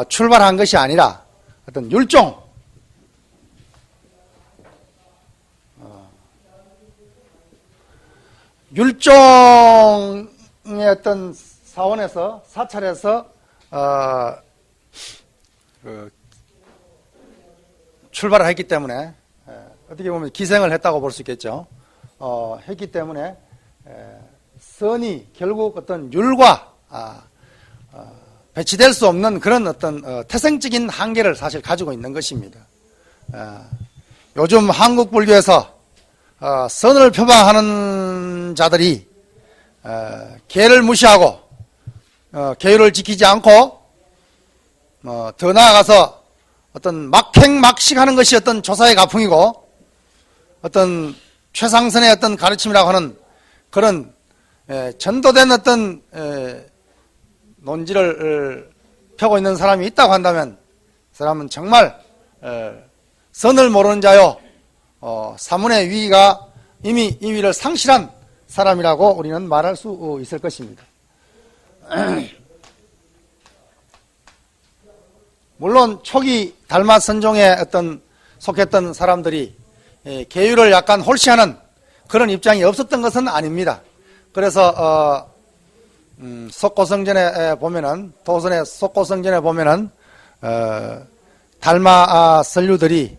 출발한 것이 아니라 어떤 율종, 율종의 어떤 사원에서 사찰에서 출발을 했기 때문에 어떻게 보면 기생을 했다고 볼 수 있겠죠. 했기 때문에 선이 결국 어떤 율과 배치될 수 없는 그런 어떤 태생적인 한계를 사실 가지고 있는 것입니다. 요즘 한국 불교에서 선을 표방하는 자들이 계를 무시하고 계율을 지키지 않고 더 나아가서 어떤 막행막식하는 것이 어떤 조사의 가풍이고 어떤 최상선의 어떤 가르침이라고 하는 그런 전도된 어떤 논지를 펴고 있는 사람이 있다고 한다면 그 사람은 정말 선을 모르는 자요 사문의 위가 이미 이 위를 상실한 사람이라고 우리는 말할 수 있을 것입니다. 물론 초기 달마 선종에 어떤 속했던 사람들이 계율을 약간 홀시하는 그런 입장이 없었던 것은 아닙니다. 그래서 속고성전에 보면은 도선의 속고성전에 보면은 달마 선류들이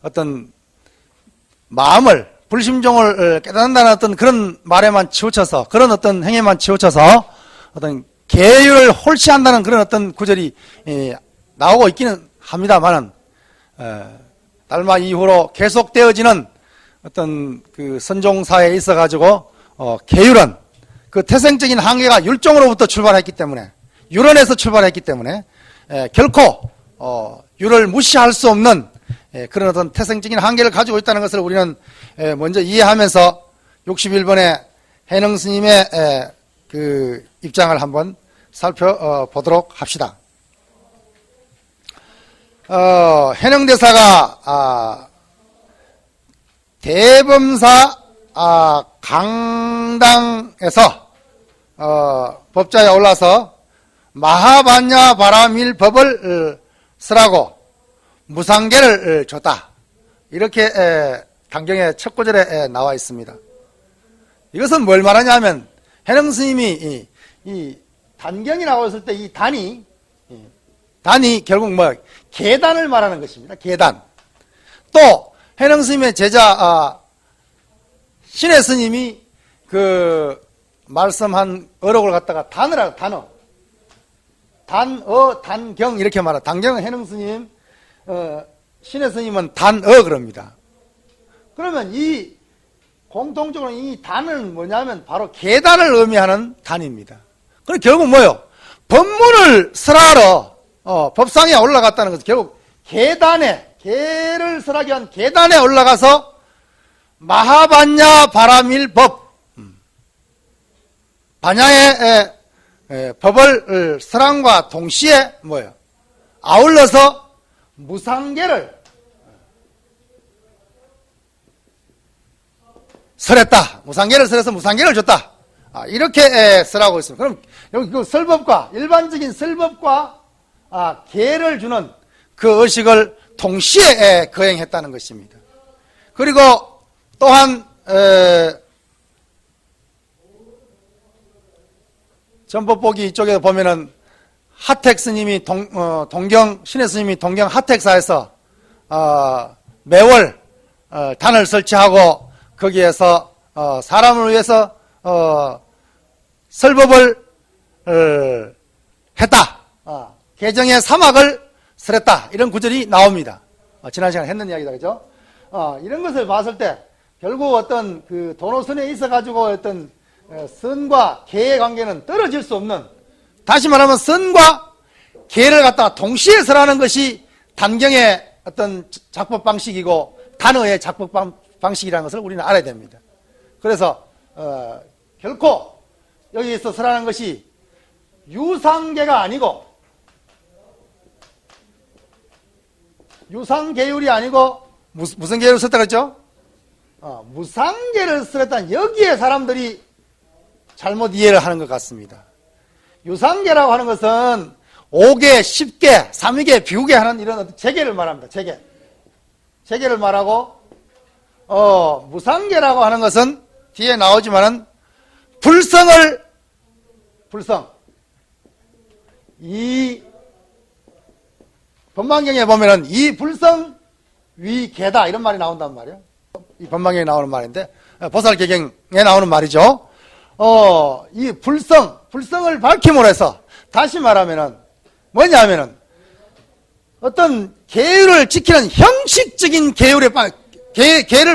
어떤 마음을 불심종을 깨닫는다는 어떤 그런 말에만 치우쳐서 그런 어떤 행위만 치우쳐서 어떤 계율을 홀시한다는 그런 어떤 구절이 나오고 있기는 합니다만은 달마 이후로 계속되어지는 어떤 그 선종사에 있어 가지고 계율은 그 태생적인 한계가 율종으로부터 출발했기 때문에 율원에서 출발했기 때문에 결코 율을 무시할 수 없는 그런 어떤 태생적인 한계를 가지고 있다는 것을 우리는 먼저 이해하면서 61번의 해능 스님의 그 입장을 한번 살펴보도록 합시다. 해능대사가 대범사 강당에서 법자에 올라서 마하반야 바라밀 법을 쓰라고 무상계를 줬다. 이렇게 당경의 첫 구절에 나와 있습니다. 이것은 뭘 말하냐면 해능 스님이 이 단경이라고 했을 때 이 단이 결국 뭐 계단을 말하는 것입니다. 계단. 또 해능 스님의 제자 신의 스님이 그 말씀한 어록을 갖다가 단어라고 단어 단경 이렇게 말하. 단경은 해능 스님, 신의 스님은 단어 그럽니다. 그러면 이 공통적으로 이 단은 뭐냐면 바로 계단을 의미하는 단입니다. 그럼 결국 뭐요? 법문을 설하러 법상에 올라갔다는 것은 결국 계단에 계를 설하기 위한 계단에 올라가서 마하반야 바라밀 법 반야의 법을 설함과 동시에 뭐예요? 아울러서 무상계를 설했다. 무상계를 설해서 무상계를 줬다. 이렇게 설하고 있습니다. 그럼 여기 그 설법과 일반적인 설법과 계를 주는 그 의식을 동시에 거행했다는 것입니다. 그리고 또한 전법보기 이쪽에 보면은 하택 스님이 동경 신의 스님이 동경 하택사에서 매월 단을 설치하고 거기에서 사람을 위해서 설법을 했다. 개정의 사막을 설했다. 이런 구절이 나옵니다. 지난 시간에 했는 이야기다, 그죠? 이런 것을 봤을 때 결국 어떤 그 도노선에 있어 가지고 어떤 선과 계의 관계는 떨어질 수 없는, 다시 말하면 선과 계를 갖다가 동시에 설하는 것이 단경의 어떤 작법 방식이고 단어의 작법 방식이라는 것을 우리는 알아야 됩니다. 그래서 결코 여기에서 설하는 것이 유상계가 아니고 유상계율이 아니고 무슨 계율을 썼다 그랬죠? 무상계를 썼다는 여기에 사람들이 잘못 이해를 하는 것 같습니다. 유상계라고 하는 것은 5개, 10개, 3위계, 비우개 하는 이런 어떤 재계를 말합니다. 재계를 말하고, 무상계라고 하는 것은 뒤에 나오지만은 불성. 이 법망경에 보면은 이 불성 위계다 이런 말이 나온단 말이에요. 이 법망경에 나오는 말인데, 보살개경에 나오는 말이죠. 이 불성을 밝힘으로 해서 다시 말하면은 뭐냐면은 어떤 계율을 지키는 형식적인 계율을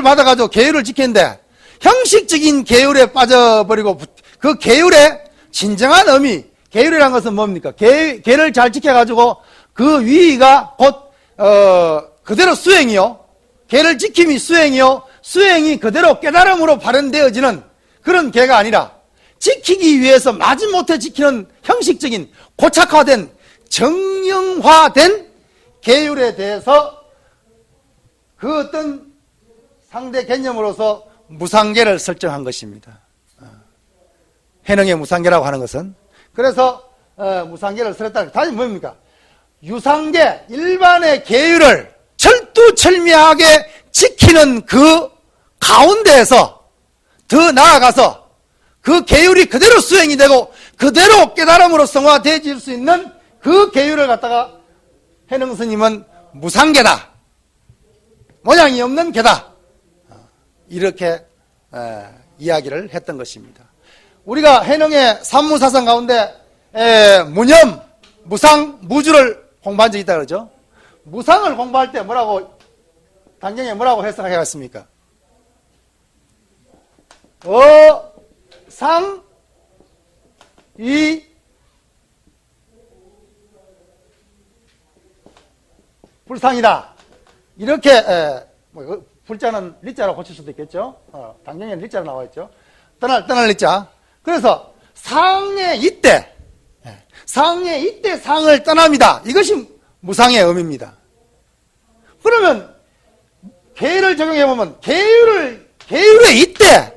받아가지고 계율을 지키는데 형식적인 계율에 빠져버리고 그 계율의 진정한 의미, 계율이라는 것은 뭡니까? 계를 잘 지켜가지고 그 위의가 곧 그대로 수행이요. 계를 지킴이 수행이요. 수행이 그대로 깨달음으로 발현되어지는 그런 계가 아니라 지키기 위해서 마지못해 지키는 형식적인 고착화된 정형화된 계율에 대해서 그 어떤 상대 개념으로서 무상계를 설정한 것입니다. 해능의 무상계라고 하는 것은 그래서 무상계를 설했다. 다시 뭡니까? 유상계 일반의 계율을 철두철미하게 지키는 그 가운데에서 더 나아가서 그 계율이 그대로 수행이 되고 그대로 깨달음으로 성화되어질 수 있는 그 계율을 갖다가 해능 스님은 무상계다, 모양이 없는 계다, 이렇게 이야기를 했던 것입니다. 우리가 해능의 산무사상 가운데 무념, 무상, 무주를 공부한 적이 있다 그러죠. 무상을 공부할 때 뭐라고 단경에 뭐라고 해석하겠습니까? 상, 이, 불상이다. 이렇게 불자는 리자로 고칠 수도 있겠죠. 단경에는 리자로 나와 있죠. 떠날 리자. 그래서 상의 이때 상을 떠납니다. 이것이 무상의 의미입니다. 그러면 계율을 적용해보면 계율의 이때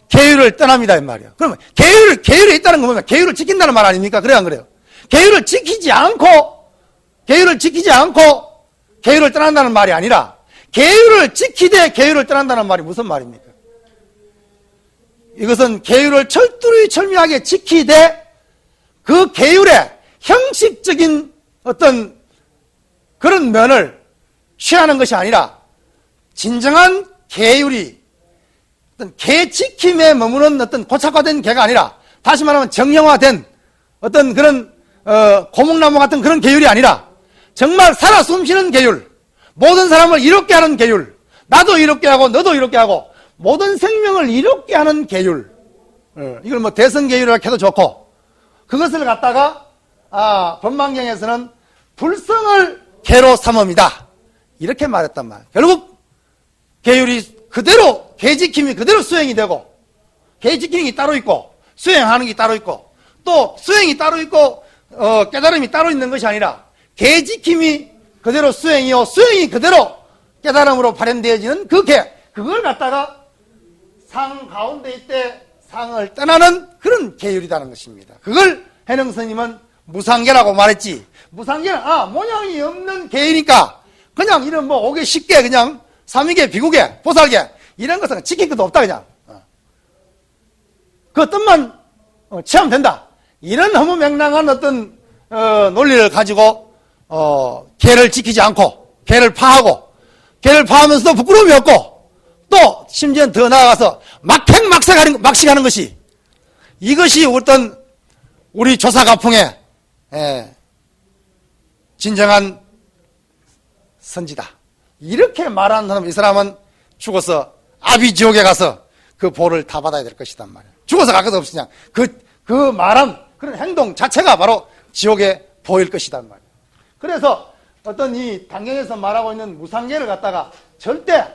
계율을 떠납니다 이 말이에요. 그러면 계율에 있다는 거 보면 계율을 지킨다는 말 아닙니까? 그래요 안 그래요? 계율을 지키지 않고 계율을 떠난다는 말이 아니라 계율을 지키되 계율을 떠난다는 말이 무슨 말입니까? 이것은 계율을 철두철미하게 지키되 그 계율의 형식적인 어떤 그런 면을 취하는 것이 아니라 진정한 계율이 어떤 계 지킴에 머무는 어떤 고착화된 계가 아니라 다시 말하면 정형화된 어떤 그런 고목나무 같은 그런 계율이 아니라 정말 살아 숨쉬는 계율, 모든 사람을 이롭게 하는 계율, 나도 이롭게 하고 너도 이롭게 하고 모든 생명을 이롭게 하는 계율, 이걸 뭐 대성계율이라고 해도 좋고, 그것을 갖다가 법망경에서는 불성을 계로 삼음이다 이렇게 말했단 말이에요. 결국 계율이 그대로 계지킴이 그대로 수행이 되고 계지킴이 따로 있고 수행하는 게 따로 있고 또 수행이 따로 있고 깨달음이 따로 있는 것이 아니라 계지킴이 그대로 수행이요 수행이 그대로 깨달음으로 발현되어지는 그 계, 그걸 갖다가 상 가운데 있대 상을 떠나는 그런 계율이라는 것입니다. 그걸 해능 스님은 무상계라고 말했지. 무상계는 모양이 없는 계이니까 그냥 이런 뭐 5개 10개 그냥 3위계 비구계 보살계 이런 것은 지킬 것도 없다 그냥 그 뜻만 취하면 이런 허무맹랑한 어떤 논리를 가지고 계를 지키지 않고 계를 파하면서도 부끄러움이 없고 또 심지어는 더 나아가서 막식하는 것이 이것이 어떤 우리 조사가풍의 진정한 선지다. 이렇게 말하는 사람, 이 사람은 죽어서 아비지옥에 가서 그 보를 다 받아야 될 것이단 말이에요. 죽어서 갈 것 없으냐. 그 말한 그런 행동 자체가 바로 지옥의 보일 것이단 말이에요. 그래서 어떤 이 단경에서 말하고 있는 무상계를 갖다가 절대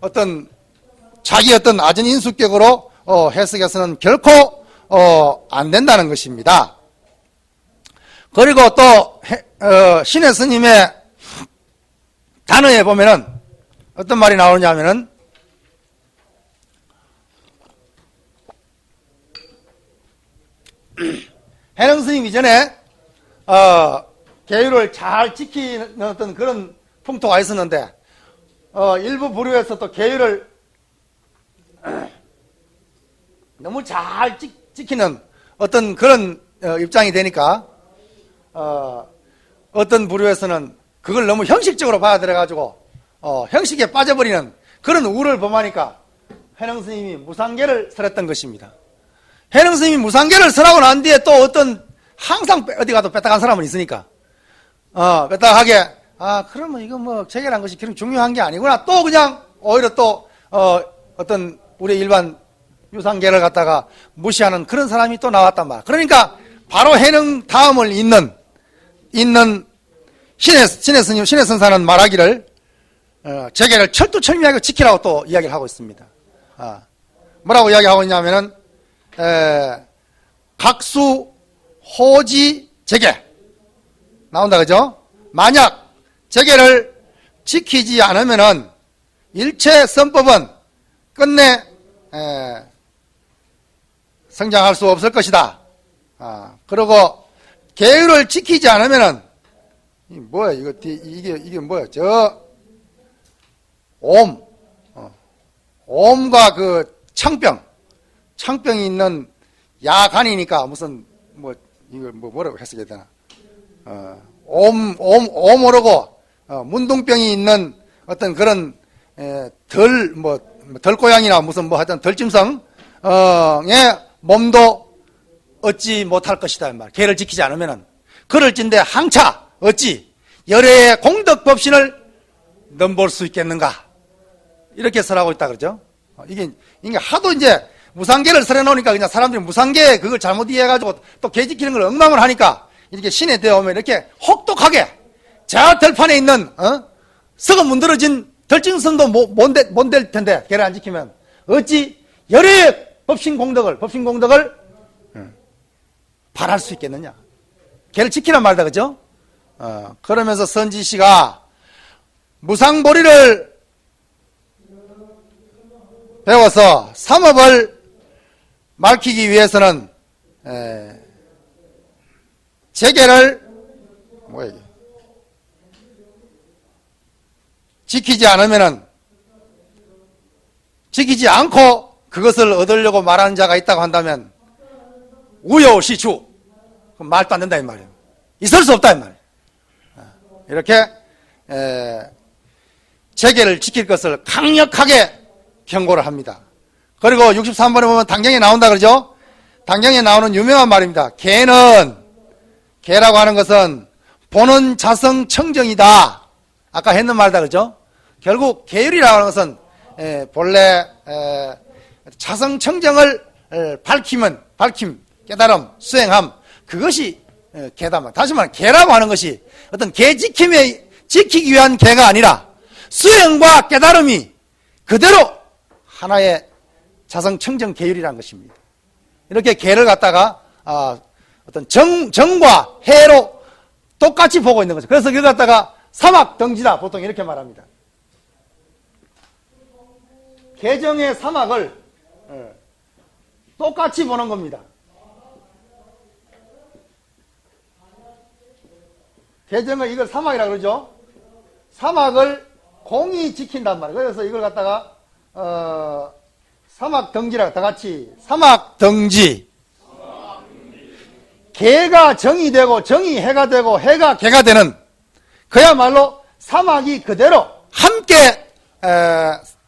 어떤 자기 어떤 아전인수격으로 해석해서는 결코 안 된다는 것입니다. 그리고 또 신의 스님의 단어에 보면은 어떤 말이 나오냐면은 해능 스님 이전에 계율을 잘 지키는 어떤 그런 풍토가 있었는데 일부 부류에서 또 계율을 너무 잘 지키는 어떤 그런 입장이 되니까 어떤 부류에서는 그걸 너무 형식적으로 받아들여가지고 형식에 빠져버리는 그런 우를 범하니까 해능 스님이 무상계를 설했던 것입니다. 해능 스님이 무상계를 설하고 난 뒤에 또 어떤 항상 어디 가도 뺐다간 사람은 있으니까 뺐다하게 그러면 이거 뭐 재계란 것이 그렇게 중요한 게 아니구나, 또 그냥 오히려 또 어떤 우리 일반 유상계를 갖다가 무시하는 그런 사람이 또 나왔단 말이야. 그러니까 바로 해능 다음을 잇는 신의 스님, 신의 선사는 말하기를 재계를 철두철미하게 지키라고 또 이야기를 하고 있습니다. 뭐라고 이야기하고 있냐면은 각수 호지 재계 나온다, 그죠? 만약 재계를 지키지 않으면은 일체 선법은 끝내 성장할 수 없을 것이다. 그리고 계율을 지키지 않으면은 뭐야 이게 뭐야, 옴과 그 청병이 있는 야간이니까 무슨 이걸 뭐라고 해석해야 되나? 오모르고 문둥병이 있는 어떤 그런 덜고양이나 무슨 하여튼 덜짐승의 몸도 얻지 못할 것이다 말. 계를 지키지 않으면은 그럴진데 항차 어찌 열애의 공덕 법신을 넘볼 수 있겠는가? 이렇게 설하고 있다 그러죠. 이게 하도 이제 무상계를 설해놓으니까 그냥 사람들이 무상계 그걸 잘못 이해해가지고 또 계 지키는 걸 엉망을 하니까 이렇게 신에 되어오면 이렇게 혹독하게 저 들판에 있는 썩어 문드러진 덜짐승도 못 될 텐데 계를 안 지키면 어찌 열애의 법신 공덕을 발할 수 있겠느냐? 계를 지키란 말이다, 그죠? 그러면서 선지씨가 무상보리를 배워서 삼업을 밝히기 위해서는 재계를 지키지 않고 그것을 얻으려고 말하는 자가 있다고 한다면 우여시추, 말도 안 된다 이 말이에요. 있을 수 없다 이 말이에요. 이렇게 재계를 지킬 것을 강력하게 경고를 합니다. 그리고 63번에 보면 당경에 나온다 그러죠. 당경에 나오는 유명한 말입니다. 계라고 하는 것은 본은 자성청정이다. 아까 했는 말이다 그러죠. 결국 계율이라고 하는 것은 본래 자성청정을 밝힘, 깨달음, 수행함, 그것이 계다. 다시 말하면 계라고 하는 것이 어떤 계 지키기 위한 계가 아니라 수행과 깨달음이 그대로 하나의 자성청정 계율이라는 것입니다. 이렇게 계를 갖다가 어떤 정과 해로 똑같이 보고 있는 거죠. 그래서 이걸 갖다가 사막등지다 보통 이렇게 말합니다. 계정의 사막을 똑같이 보는 겁니다. 계정을 이걸 사막이라고 그러죠. 사막을 공이 지킨단 말이에요. 그래서 이걸 갖다가 사막등지라고 다 같이 사막등지. 계가 정이 되고 정이 해가 되고 해가 계가 되는 그야말로 사막이 그대로 함께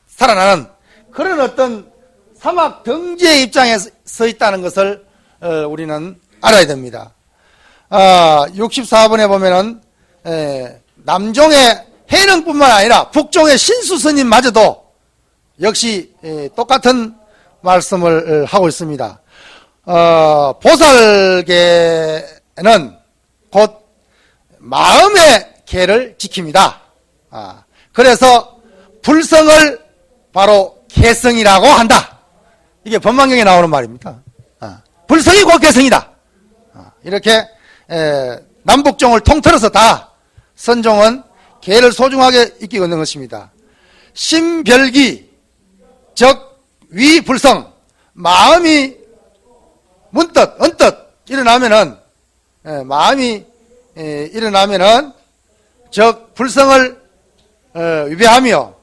살아나는 그런 어떤 사막등지의 입장에 서 있다는 것을 우리는 알아야 됩니다. 64번에 보면은 남종의 해능뿐만 아니라 북종의 신수스님마저도 역시 똑같은 말씀을 하고 있습니다. 보살계는 곧 마음의 계를 지킵니다. 그래서 불성을 바로 계성이라고 한다. 이게 법망경에 나오는 말입니다. 불성이 곧 계성이다. 이렇게 남북종을 통틀어서 다 선종은 계를 소중하게 익히고 있는 것입니다. 심별기 즉 위불성, 마음이 문득 언뜻 일어나면은, 마음이 일어나면은 즉 불성을 위배하며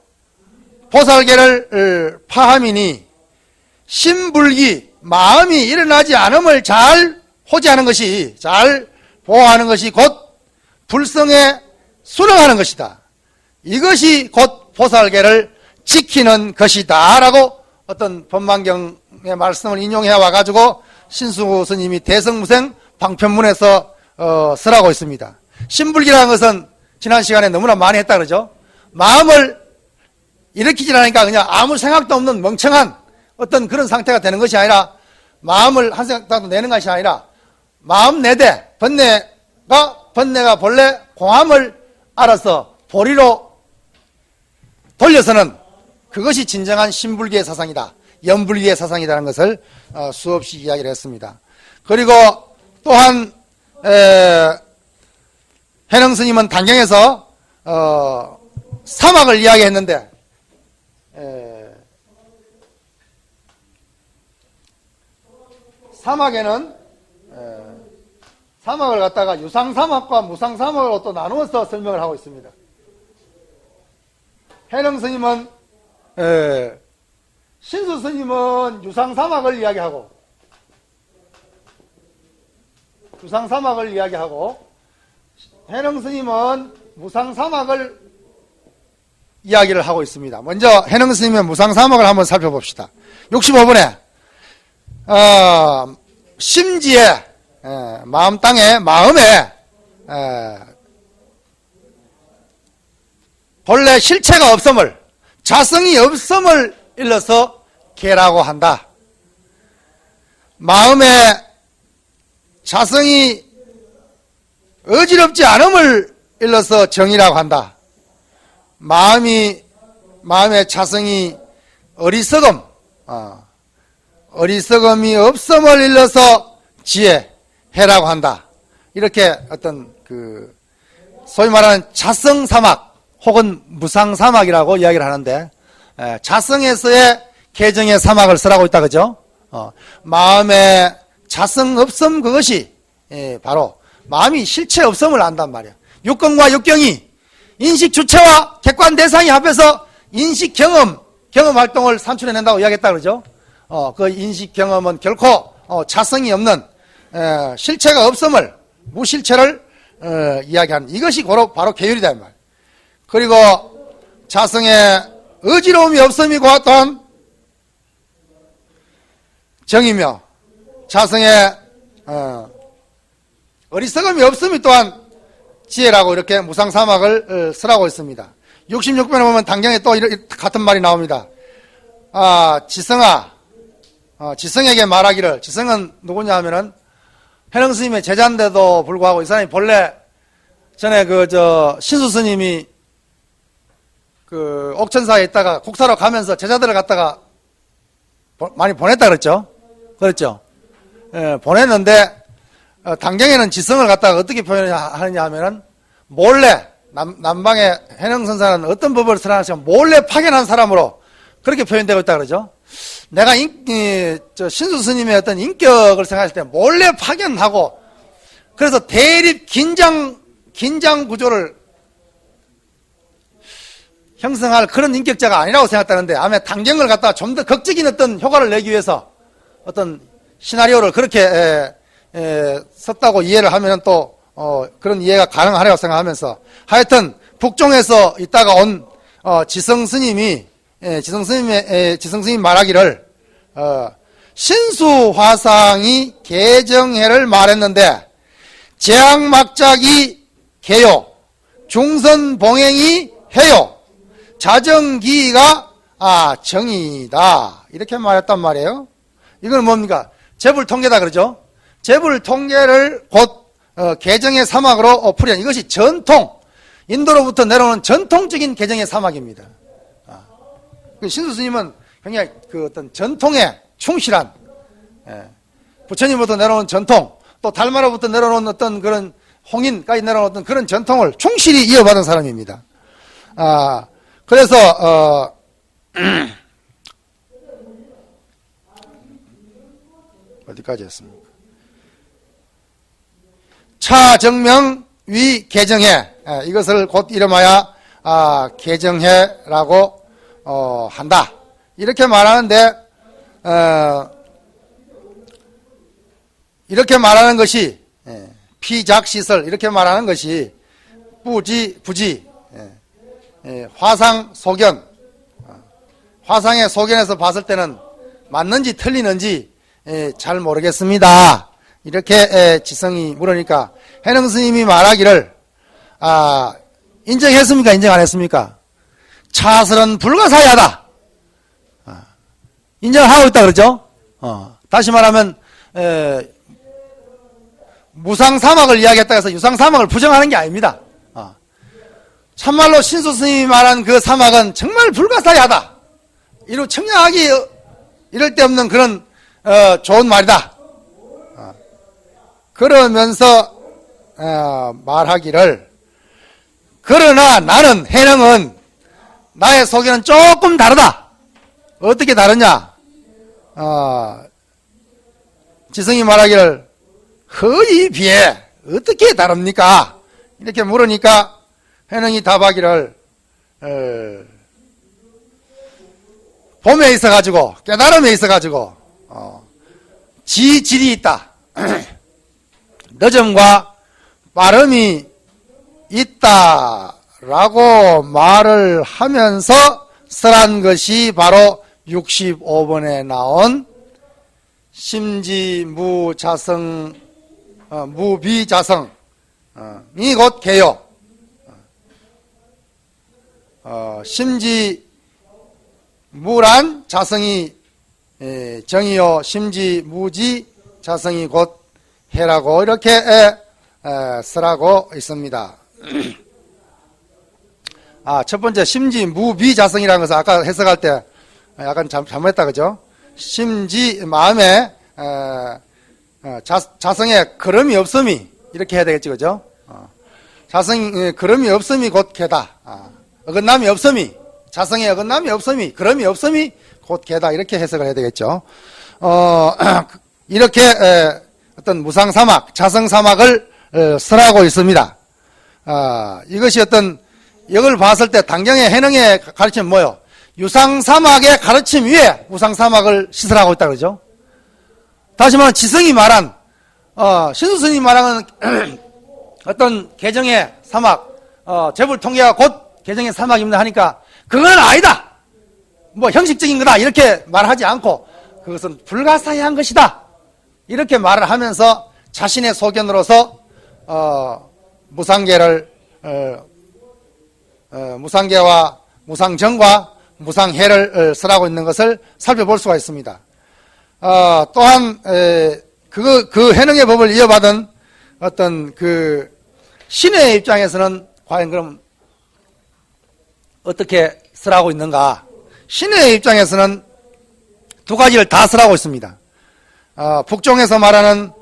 보살계를 파함이니 심불기 마음이 일어나지 않음을 잘 호지하는 것이, 잘 보호하는 것이 곧 불성에 순응하는 것이다. 이것이 곧 보살계를 지키는 것이다 라고 어떤 법만경의 말씀을 인용해 와가지고 신수 스님이 대성무생 방편문에서 쓰라고 있습니다. 심불기라는 것은 지난 시간에 너무나 많이 했다 그러죠. 마음을 일으키지 않으니까 그냥 아무 생각도 없는 멍청한 어떤 그런 상태가 되는 것이 아니라, 마음을 한 생각도 내는 것이 아니라 마음 내대 번뇌가 본래 공함을 알아서 보리로 돌려서는 그것이 진정한 심불기의 사상이다, 연불기의 사상이라는 것을 수없이 이야기를 했습니다. 그리고 또한 해능 스님은 단경에서 사막을 이야기했는데, 사막에는 사막을 갖다가 유상사막과 무상사막으로 또 나누어서 설명을 하고 있습니다. 해능 스님은 신수 스님은 유상사막을 이야기하고 해능 스님은 무상사막을 이야기를 하고 있습니다. 먼저 해능 스님의 무상사막을 한번 살펴봅시다. 65번에 심지에 마음 땅에 마음에 본래 실체가 없음을, 자성이 없음을 일러서 개라고 한다. 마음에 자성이 어지럽지 않음을 일러서 정이라고 한다. 마음의 자성이 어리석음이 없음을 일러서 지혜, 해라고 한다. 이렇게 어떤 소위 말하는 자성사막 혹은 무상사막이라고 이야기를 하는데, 자성에서의 개정의 사막을 쓰라고 있다 그죠? 마음에 자성 없음, 그것이 바로 마음이 실체 없음을 안단 말이야. 육根과 육경이 인식 주체와 객관 대상이 합해서 인식 경험 활동을 산출해낸다고 이야기했다 그러죠? 그 인식 경험은 결코 자성이 없는 실체가 없음을, 무실체를 이야기하는, 이것이 바로 계율이다 이 말. 그리고 자성에 어지러움이 없음이 또한 정이며, 자성에 어리석음이 없음이 또한 지혜라고 이렇게 무상사막을 쓰라고 했습니다. 66번에 보면 단경에 또 같은 말이 나옵니다. 지성아, 지성에게 말하기를, 지성은 누구냐 하면은 해능 스님의 제자인데도 불구하고 이 사람이 본래 전에 신수 스님이 옥천사에 있다가 국사로 가면서 제자들을 갖다가 많이 보냈다 그랬죠? 예, 보냈는데 단경에는 지성을 갖다가 어떻게 표현하느냐 하면은 몰래, 남방의 해능 선사는 어떤 법을 설하시면 몰래 파견한 사람으로 그렇게 표현되고 있다 그러죠. 내가 신수 스님의 어떤 인격을 생각했을 때 몰래 파견하고, 그래서 대립 긴장 구조를 형성할 그런 인격자가 아니라고 생각하는데, 아마 단경을 갖다가 좀 더 극적인 어떤 효과를 내기 위해서 어떤 시나리오를 그렇게 썼다고 이해를 하면 또 그런 이해가 가능하리라고 생각하면서, 하여튼 북종에서 있다가 온 지성 스님이 말하기를 신수화상이 개정해를 말했는데 재앙막작이 개요, 중선봉행이 해요, 자정기가 정이다, 이렇게 말했단 말이에요. 이건 뭡니까? 재불통계다 그러죠. 재불통계를 곧 개정의 사막으로 풀이한, 이것이 전통, 인도로부터 내려오는 전통적인 개정의 사막입니다. 신수 스님은 굉장히 어떤 전통에 충실한, 부처님부터 내려오는 전통, 또 달마로부터 내려오는 어떤 그런 홍인까지 내려오는 어떤 그런 전통을 충실히 이어받은 사람입니다. 그래서 어디까지 했습니까? 차정명 위 개정해, 이것을 곧 이름하여 개정해라고 한다. 이렇게 말하는데 이렇게 말하는 것이 피작시설 이렇게 말하는 것이 부지 화상 소견, 화상의 소견에서 봤을 때는 맞는지 틀리는지 잘 모르겠습니다. 이렇게 지성이 물으니까 해능 스님이 말하기를 인정했습니까? 인정 안 했습니까? 차설은 불가사의하다. 인정하고 있다 그러죠. 다시 말하면 무상사막을 이야기했다 해서 유상사막을 부정하는 게 아닙니다. 참말로 신수 스님이 말한 그 사막은 정말 불가사의하다. 이루 청량하기 이럴 데 없는 그런 좋은 말이다. 그러면서 말하기를 그러나 나는 해능은 나의 소견은 조금 다르다. 어떻게 다르냐? 지성이 말하기를 허이 비해 어떻게 다릅니까? 이렇게 물으니까 해능이 답하기를 봄에 있어가지고 깨달음에 있어가지고 지질이 있다. 늦음과 빠름이 있다라고 말을 하면서 설한 것이 바로 65번에 나온 심지무자성 무비자성이 곧 개요. 심지무란 자성이 정이요 심지무지 자성이 곧 해라고 이렇게 쓰라고 있습니다. 첫 번째 심지무비자성이라는 것은 아까 해석할 때 약간 잘못했다 그죠? 심지 마음에 자성에 걸음이 없음이 이렇게 해야 되겠지 그죠? 자성에 걸음이 없음이 곧 개다. 어긋남이 없음이 자성에 어긋남이 없음이 걸음이 없음이 곧 개다 이렇게 해석을 해야 되겠죠. 이렇게 어떤 무상사막 자성사막을 설하고 있습니다. 이것이 어떤 이걸 봤을 때 당경의 해능의 가르침은 뭐요? 유상사막의 가르침 위에 무상사막을 시설하고 있다 그러죠. 다시 말하면 지성이 말한 신수스님이 말하는 어떤 개정의 사막 재불통계가 곧 개정의 사막입니다 하니까 그건 아니다. 뭐 형식적인 거다 이렇게 말하지 않고 그것은 불가사의한 것이다. 이렇게 말을 하면서 자신의 소견으로서 무상계를 무상계와 무상정과 무상해를 설하고 있는 것을 살펴볼 수가 있습니다. 또한 그 해능의 법을 이어받은 어떤 그 신의 입장에서는 과연 그럼 어떻게 설하고 있는가? 신의 입장에서는 두 가지를 다 설하고 있습니다. 북종에서 말하는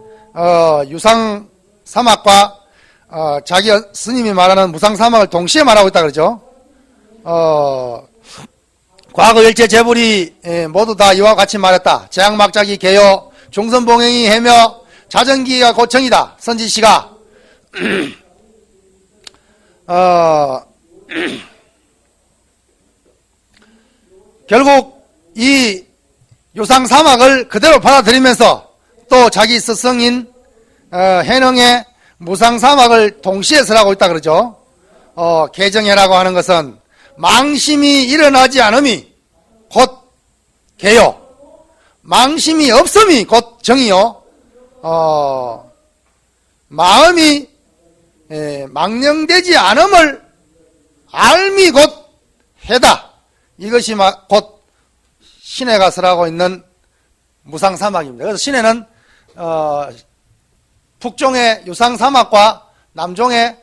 유상 사막과 자기 스님이 말하는 무상 사막을 동시에 말하고 있다 그러죠. 과거 일체 재불이 모두 다 이와 같이 말했다. 재앙막자기 개요 종선봉행이 해며 자전기가 고청이다. 선지시가 결국 이 유상사막을 그대로 받아들이면서 또 자기 스승인 해능의 무상사막을 동시에 설하고 있다 그러죠. 개정해라고 하는 것은 망심이 일어나지 않음이 곧 개요. 망심이 없음이 곧 정이요. 마음이 망령되지 않음을 알미 곧 해다. 이것이 곧 신해가 설하고 있는 무상사막입니다. 그래서 신해는 북종의 유상사막과 남종의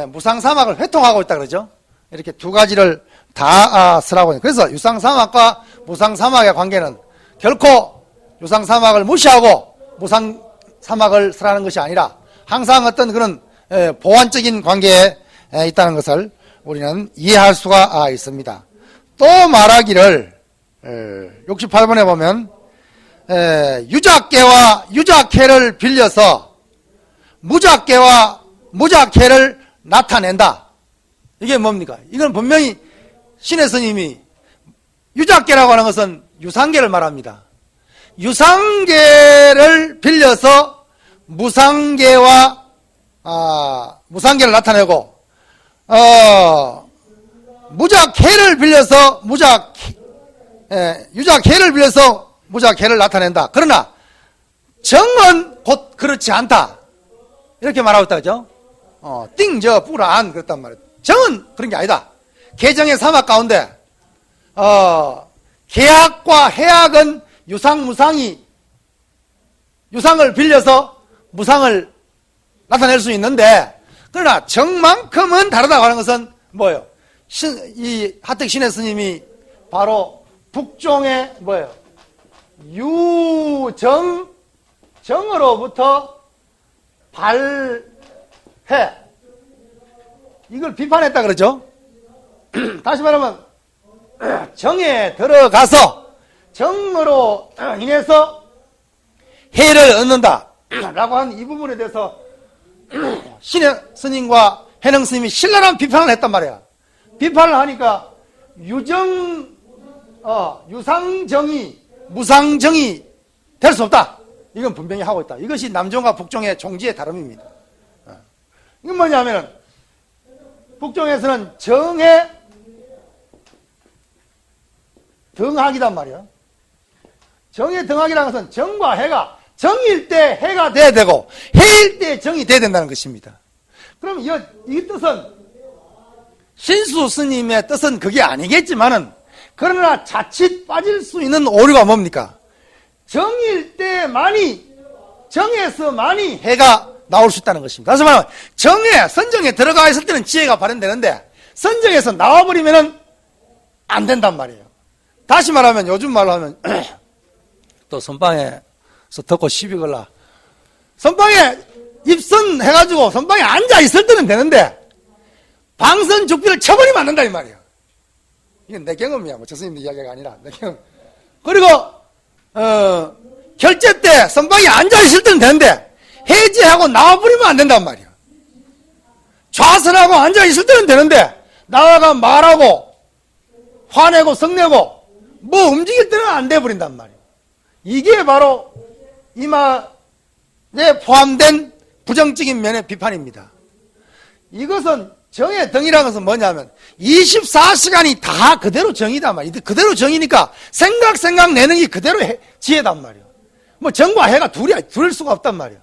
무상사막을 회통하고 있다 그러죠. 이렇게 두 가지를 다 설하고 있는. 그래서 유상사막과 무상사막의 관계는 결코 유상사막을 무시하고 무상사막을 설하는 것이 아니라 항상 어떤 그런 보완적인 관계에 있다는 것을 우리는 이해할 수가 있습니다. 또 말하기를 68번에 보면 유작계와 유작해를 빌려서 무작계와 무작해를 나타낸다. 이게 뭡니까? 이건 분명히 신의 스님이 유작계라고 하는 것은 유상계를 말합니다. 유상계를 빌려서 무상계와 무상계를 나타내고 무작해를 빌려서 유작해를 빌려서 무작해를 나타낸다. 그러나 정은 곧 그렇지 않다. 이렇게 말하고 있다, 그죠? 띵저 뿌란 그랬단 말이에요. 정은 그런 게 아니다. 개정의 사막 가운데 계약과 해약은 유상을 빌려서 무상을 나타낼 수 있는데, 그러나 정만큼은 다르다고 하는 것은 뭐예요? 이 하택 신의 스님이 바로 북종의 뭐예요? 정으로부터 발해, 이걸 비판했다 그러죠? 다시 말하면 정에 들어가서 정으로 인해서 해를 얻는다 라고 한 이 부분에 대해서 신의 스님과 해능 스님이 신랄한 비판을 했단 말이야. 비판을 하니까 유상정이 무상정이 될 수 없다. 이건 분명히 하고 있다. 이것이 남종과 북종의 종지의 다름입니다. 이건 뭐냐면 북종에서는 정에 등학이단 말이야. 정의 등학이라는 것은 정과 해가 정일 때 해가 돼야 되고 해일 때 정이 돼야 된다는 것입니다. 그럼 이 뜻은 신수 스님의 뜻은 그게 아니겠지만은, 그러나 자칫 빠질 수 있는 오류가 뭡니까? 정일 때만이, 정에서만이 해가 나올 수 있다는 것입니다. 다시 말하면 선정에 들어가 있을 때는 지혜가 발현되는데 선정에서 나와버리면은 안 된단 말이에요. 다시 말하면, 요즘 말로 하면 또 선방에서 덮고 시비 걸라, 선방에 입선해가지고 선방에 앉아있을 때는 되는데 방선 죽비를 쳐버리면 안 된다 이 말이에요. 이건 내 경험이야. 뭐 저스님의 이야기가 아니라 내 경험. 그리고 결제 때 선방에 앉아있을 때는 되는데 해제하고 나와버리면 안 된단 말이에요. 좌선하고 앉아있을 때는 되는데 나와가 말하고 화내고 성내고 뭐 움직일 때는 안 돼버린단 말이에요. 이게 바로 이 말에 포함된 부정적인 면의 비판입니다. 이것은 정의 등이라는 것은 뭐냐면 24시간이 다 그대로 정이단 말이에요. 그대로 정이니까 생각 내는 게 그대로 지혜단 말이에요. 뭐 정과 해가 둘일 수가 없단 말이에요.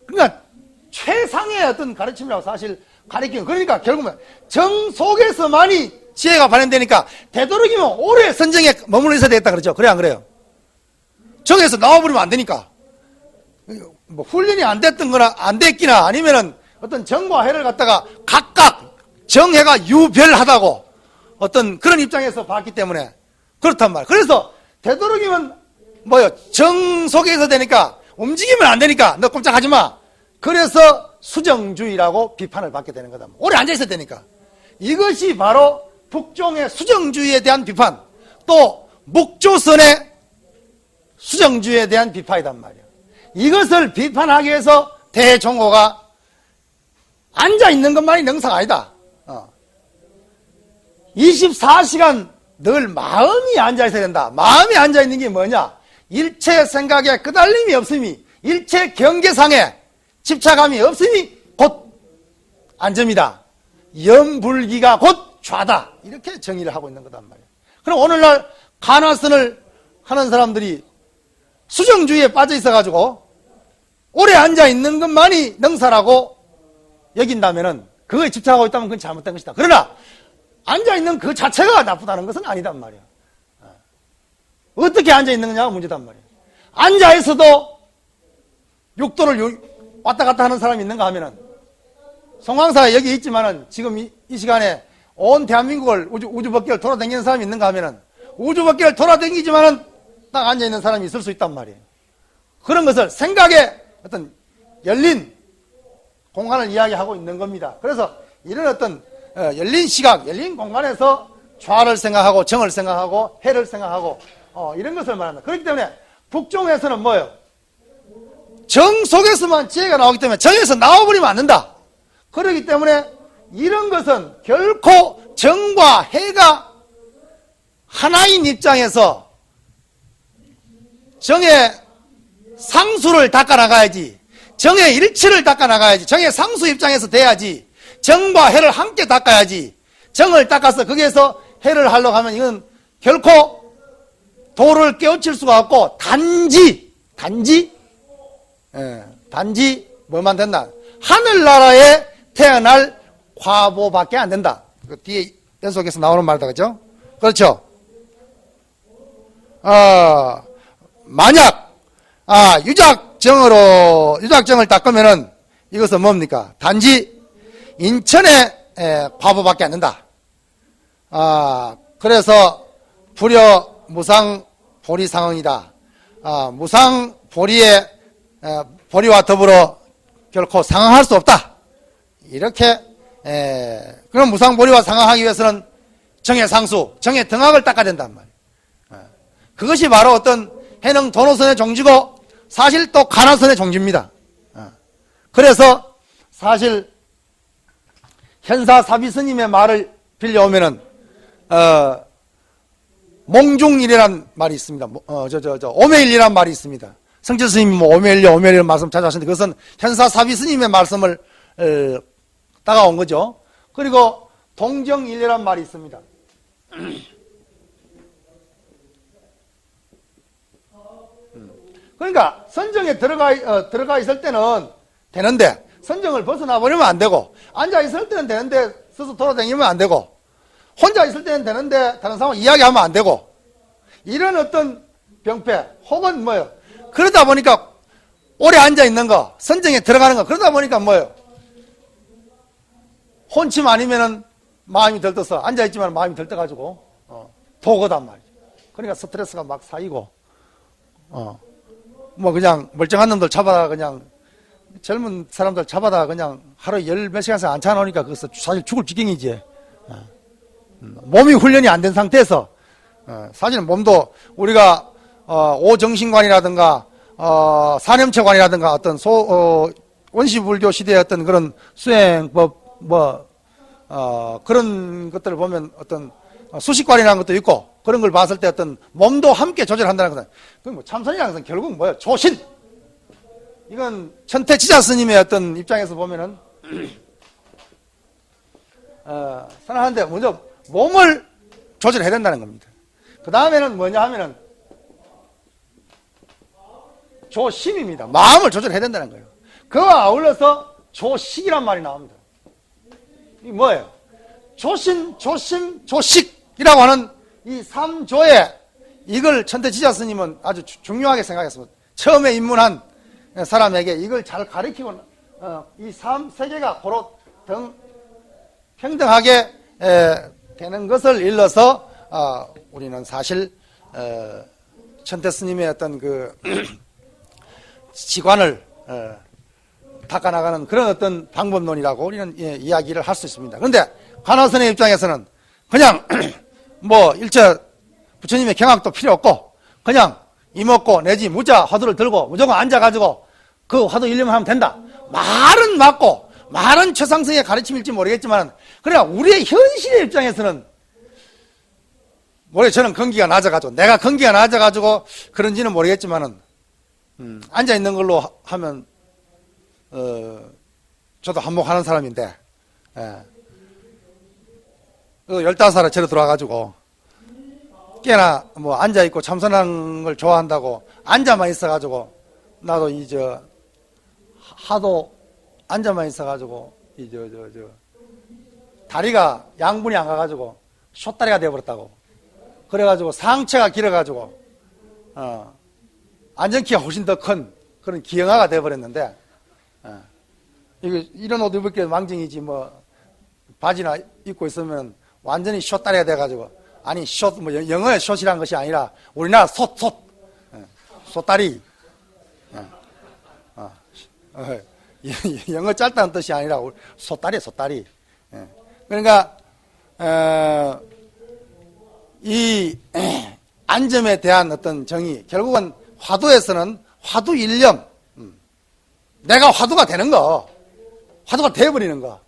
그러니까 최상의 어떤 가르침이라고 사실 가르치는, 그러니까 결국은 정 속에서만이 지혜가 발현되니까 되도록이면 오래 선정에 머물러 있어야 되겠다 그러죠. 그래 안 그래요? 정에서 나와버리면 안 되니까. 뭐 훈련이 안 됐던 거나 안 됐기나 아니면은 어떤 정과 해를 갖다가 각각 정해가 유별하다고 어떤 그런 입장에서 봤기 때문에 그렇단 말이에요. 그래서 되도록이면 뭐요? 정 속에서 되니까 움직이면 안 되니까 너 꼼짝하지 마. 그래서 수정주의라고 비판을 받게 되는 거다. 오래 앉아있어야 되니까. 이것이 바로 북종의 수정주의에 대한 비판, 또 목조선의 수정주의에 대한 비판이단 말이에요. 이것을 비판하기 위해서 대종호가 앉아있는 것만이 능사가 아니다. 24시간 늘 마음이 앉아있어야 된다. 마음이 앉아있는 게 뭐냐? 일체 생각에 끄달림이 없음이, 일체 경계상에 집착감이 없음이 곧 안점이다. 염불기가 곧 좌다. 이렇게 정의를 하고 있는 거단 말이에요. 그럼 오늘날 간화선을 하는 사람들이 수정주의에 빠져 있어가지고 오래 앉아있는 것만이 능사라고 여긴다면은, 그거에 집착하고 있다면 그건 잘못된 것이다. 그러나 앉아있는 그 자체가 나쁘다는 것은 아니단 말이에요. 어떻게 앉아있는 거냐가 문제단 말이에요. 앉아있어도 육도를 왔다 갔다 하는 사람이 있는가 하면은, 송황사가 여기 있지만은 지금 이 시간에 온 대한민국을 우주밖에를 돌아다니는 사람이 있는가 하면은, 우주밖에를 돌아다니지만은 딱 앉아있는 사람이 있을 수 있단 말이에요. 그런 것을 생각의 어떤 열린 공간을 이야기하고 있는 겁니다. 그래서 이런 어떤 열린 시각, 열린 공간에서 좌를 생각하고 정을 생각하고 해를 생각하고 이런 것을 말한다. 그렇기 때문에 북종에서는 뭐예요? 정 속에서만 지혜가 나오기 때문에 정에서 나와버리면 안 된다. 그렇기 때문에 이런 것은 결코 정과 해가 하나인 입장에서 정의 상수를 닦아나가야지, 정의 일치를 닦아나가야지, 정의 상수 입장에서 돼야지, 정과 해를 함께 닦아야지. 정을 닦아서 거기에서 해를 하려고 하면 이건 결코 도를 깨우칠 수가 없고 단지 뭐만 된다? 하늘나라에 태어날 과보밖에 안 된다. 그 뒤에 연속해서 나오는 말이다, 그죠? 그렇죠? 만약 유작정을 닦으면은 이것은 뭡니까? 단지 인천의 과보밖에 안 된다. 그래서 불여 무상 보리 상응이다. 무상 보리의 보리와 더불어 결코 상응할 수 없다. 이렇게 그럼 무상 보리와 상응하기 위해서는 정의 상수, 정의 등악을 닦아야 된단 말이에요. 그것이 바로 어떤 해능 도노선의 종지고 사실 또 가나선의 종지입니다. 그래서 사실 현사 사비 스님의 말을 빌려오면은 몽중일이란 말이 있습니다. 오매일이란 말이 있습니다. 성철 스님이 오매일 말씀 자주 하시는데 그것은 현사 사비 스님의 말씀을 따가온 거죠. 그리고 동정일이란 말이 있습니다. 그러니까 선정에 들어가 있을 때는 되는데 선정을 벗어나 버리면 안 되고, 앉아 있을 때는 되는데 스스로 돌아다니면 안 되고, 혼자 있을 때는 되는데 다른 사람 이야기하면 안 되고, 이런 어떤 병폐 혹은 뭐예요? 그러다 보니까 오래 앉아 있는 거, 선정에 들어가는 거, 그러다 보니까 뭐예요? 혼침 아니면은 마음이 들떠서 앉아 있지만 마음이 들떠가지고 도거단 말이죠. 그러니까 스트레스가 막 쌓이고, 뭐 그냥 멀쩡한 놈들 잡아다가 그냥 젊은 사람들 잡아다가 그냥 하루 열 몇 시간씩 안 차놓으니까 그것은 사실 죽을 지경이지. 몸이 훈련이 안 된 상태에서 사실은 몸도 우리가 오정신관이라든가 사념체관이라든가 어떤 원시불교 시대의 어떤 그런 수행법 그런 것들을 보면 어떤 수식관이라는 것도 있고, 그런 걸 봤을 때 어떤 몸도 함께 조절한다는 것은, 그 뭐 참선이라는 것은 결국 뭐예요? 조신. 이건 천태지자 스님의 어떤 입장에서 보면은 선하는데 먼저 몸을 조절해야 된다는 겁니다. 그 다음에는 뭐냐 하면은 조심입니다. 마음을 조절해야 된다는 거예요. 그와 아울러서 조식이란 말이 나옵니다. 이 뭐예요? 조신, 조심, 조식이라고 하는 이 3조에 이걸 천태지자 스님은 아주 중요하게 생각했습니다. 처음에 입문한 사람에게 이걸 잘 가르치고 이 3세계가 고로 평등하게 되는 것을 일러서 우리는 사실 천태 스님의 어떤 그 지관을 닦아나가는 그런 어떤 방법론이라고 우리는 이야기를 할 수 있습니다. 그런데 가나선의 입장에서는 그냥 뭐 일체 부처님의 경악도 필요 없고 그냥 이먹고 내지 무자 화두를 들고 무조건 앉아가지고 그 화두 일념을 하면 된다. 말은 맞고 말은 최상승의 가르침일지 모르겠지만, 그러나 우리의 현실의 입장에서는 저는 건기가 낮아가지고, 내가 건기가 낮아가지고 그런지는 모르겠지만은 앉아 있는 걸로 하면 저도 한몫하는 사람인데, 15살에 절에 들어와가지고 꽤나 뭐 앉아있고 참선하는 걸 좋아한다고 앉아만 있어가지고, 나도 하도 앉아만 있어가지고 다리가 양분이 안 가가지고 숏다리가 되어버렸다고. 그래가지고 상체가 길어가지고 안전키가 훨씬 더 큰 그런 기형아가 되어버렸는데, 이런 옷 입을 게 망정이지 뭐 바지나 입고 있으면 완전히 숏다리가 돼가지고, 아니 숏 뭐 영어의 숏이란 것이 아니라 우리나라 숏다리. 영어 짧다는 뜻이 아니라 솥다리. 그러니까 이 안점에 대한 어떤 정의, 결국은 화두에서는 화두 일념, 내가 화두가 되는 거, 화두가 되어버리는 거.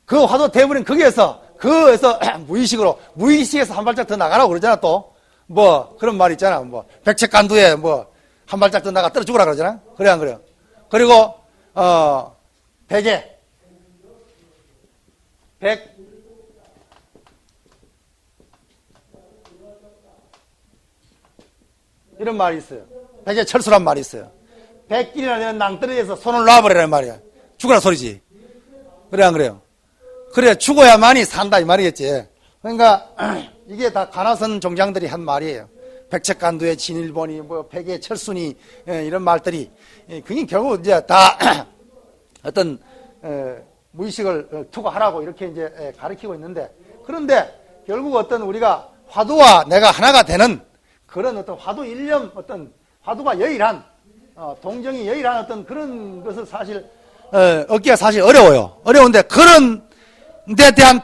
그 화두가 되어버린 거기에서 무의식에서 한 발짝 더 나가라고 그러잖아. 또 뭐 그런 말 있잖아. 뭐 백척간두에 뭐 한 발짝 더 나가 떨어 죽으라 그러잖아. 그래 안 그래요? 그리고 백에 이런 말이 있어요. 백에 철수란 말이 있어요. 백길이나 되는 낭떠러지에서 손을 놔버리라는 말이야. 죽으라 소리지. 그래 안 그래요? 그래 죽어야만이 산다 이 말이겠지. 그러니까 이게 다 가나선 종장들이 한 말이에요. 백척간두의 진일보니 뭐 백의 철순이 이런 말들이 그게 결국 이제 다 어떤 무의식을 투구하라고 이렇게 이제 가르치고 있는데, 그런데 결국 어떤 우리가 화두와 내가 하나가 되는 그런 어떤 화두 일념, 어떤 화두가 여일한 동정이 여일한 어떤 그런 것을 사실 얻기가 사실 어려워요. 어려운데 그런 데 대한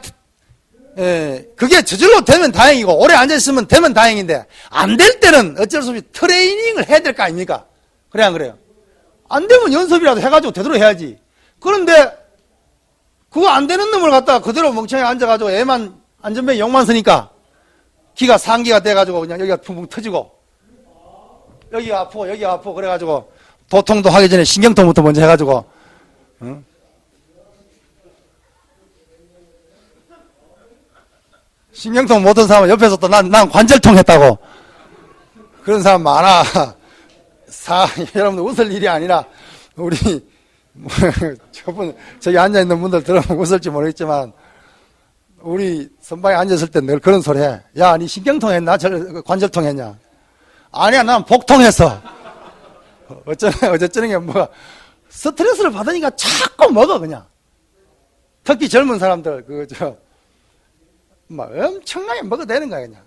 그게 저절로 되면 다행이고 오래 앉아있으면 되면 다행인데 안 될 때는 어쩔 수 없이 트레이닝을 해야 될 거 아닙니까? 그래 안 그래요? 안 되면 연습이라도 해가지고 되도록 해야지. 그런데 그거 안 되는 놈을 갖다가 그대로 멍청하게 앉아가지고 애만 안전벨 욕만 쓰니까 기가 상기가 돼가지고 그냥 여기가 붕붕 터지고 여기가 아프고 여기가 아프고 그래가지고 도통도 하기 전에 신경통부터 먼저 해가지고 응? 신경통 못한 사람은 옆에서 또 난 관절통 했다고 그런 사람 많아. 여러분들 웃을 일이 아니라 우리 저기 앉아있는 분들 들으면 웃을지 모르겠지만 우리 선방에 앉았을 때 늘 그런 소리 해. 야, 니 신경통 했나? 관절통 했냐? 아니야, 난 복통 했어. 어쩌는 게 뭐야. 스트레스를 받으니까 자꾸 먹어, 그냥. 특히 젊은 사람들, 막 엄청나게 먹어도 되는 거야, 그냥.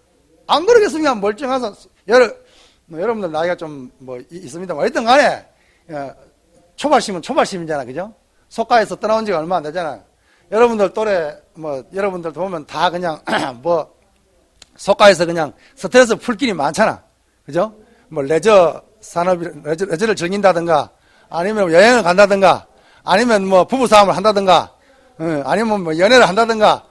안 그러겠으면 멀쩡해서, 여러분들 나이가 좀 있습니다. 어쨌든 간에, 초발심은 초발심이잖아, 그죠? 속가에서 떠나온 지가 얼마 안 되잖아. 여러분들 또래, 여러분들 보면 다 그냥, 속가에서 그냥 스트레스 풀 길이 많잖아. 그죠? 레저 산업이, 레저를 즐긴다든가, 아니면 여행을 간다든가, 아니면 부부싸움을 한다든가, 아니면 연애를 한다든가,